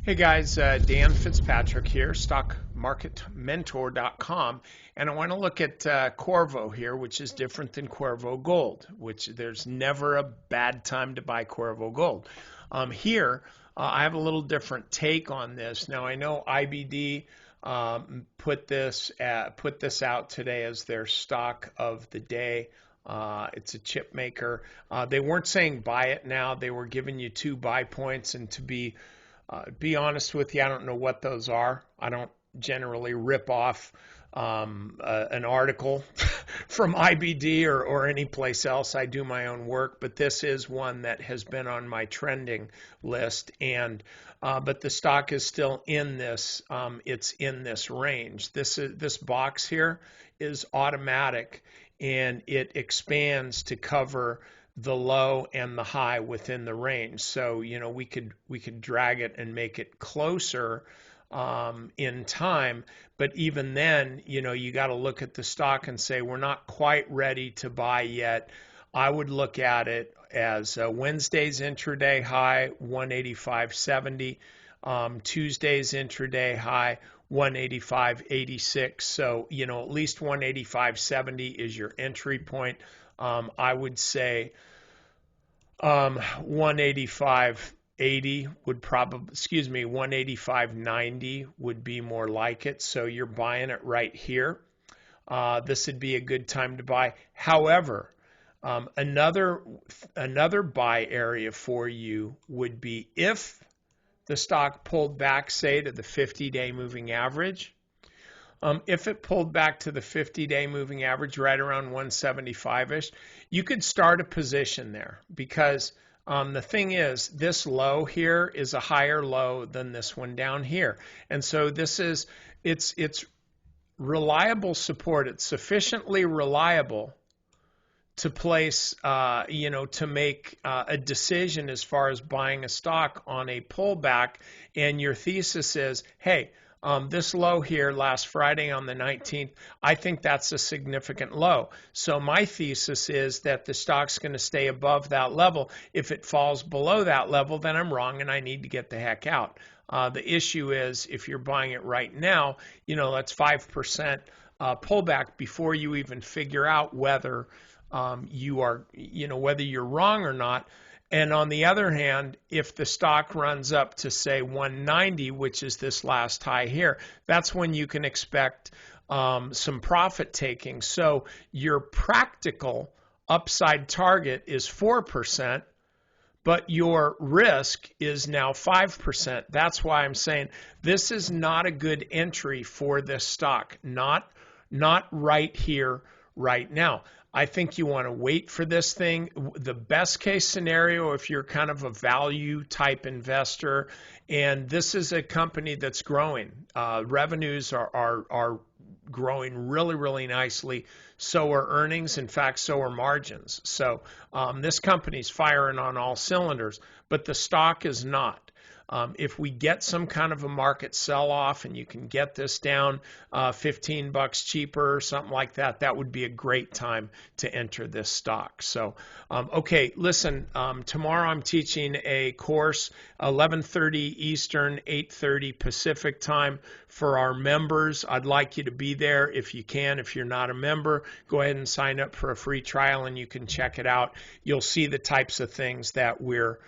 Hey guys, Dan Fitzpatrick here, stockmarketmentor.com, and I want to look at QRVO here, which is different than QRVO Gold, which there's never a bad time to buy QRVO Gold. Here, I have a little different take on this. Now I know IBD put this out today as their stock of the day. It's a chip maker. They weren't saying buy it now. They were giving you 2 buy points, and to be honest with you, I don't know what those are. I don't generally rip off an article from IBD or any place else. I do my own work, but this is one that has been on my trending list, and but the stock is still in this. It's in this range. This box here is automatic, and it expands to cover the low and the high within the range. So, we could drag it and make it closer in time, but even then, you got to look at the stock and say we're not quite ready to buy yet. I would look at it as Wednesday's intraday high 185.70, Tuesday's intraday high 185.86. So, at least 185.70 is your entry point. I would say 185.80 would probably, 185.90 would be more like it. So you're buying it right here. This would be a good time to buy. However, another buy area for you would be if the stock pulled back, say, to the 50-day moving average. If it pulled back to the 50-day moving average right around 175-ish, you could start a position there, because the thing is, this low here is a higher low than this one down here. And so it's reliable support. It's sufficiently reliable to place, to make a decision as far as buying a stock on a pullback. And your thesis is, hey, this low here last Friday on the 19th, I think that's a significant low. So my thesis is that the stock's going to stay above that level. If it falls below that level, then I'm wrong and I need to get the heck out. The issue is if you're buying it right now, that's 5% pullback before you even figure out whether whether you're wrong or not. And on the other hand, if the stock runs up to, say, 190, which is this last high here, that's when you can expect some profit taking. So your practical upside target is 4%, but your risk is now 5%. That's why I'm saying this is not a good entry for this stock, not right here, right now. I think you want to wait for this thing. The best case scenario, if you're kind of a value type investor, and this is a company that's growing, revenues are growing really, really nicely. So are earnings. In fact, so are margins. So this company's firing on all cylinders, but the stock is not. If we get some kind of a market sell-off and you can get this down $15 cheaper or something like that, that would be a great time to enter this stock. So, okay, listen, tomorrow I'm teaching a course, 11:30 Eastern, 8:30 Pacific time for our members. I'd like you to be there if you can. If you're not a member, go ahead and sign up for a free trial and you can check it out. You'll see the types of things that we're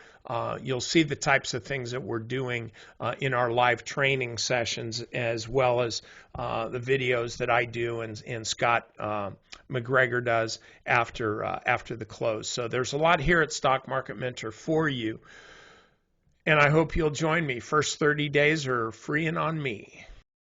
doing in our live training sessions, as well as the videos that I do and Scott McGregor does after the close. So there's a lot here at Stock Market Mentor for you, and I hope you'll join me. First 30 days are free and on me.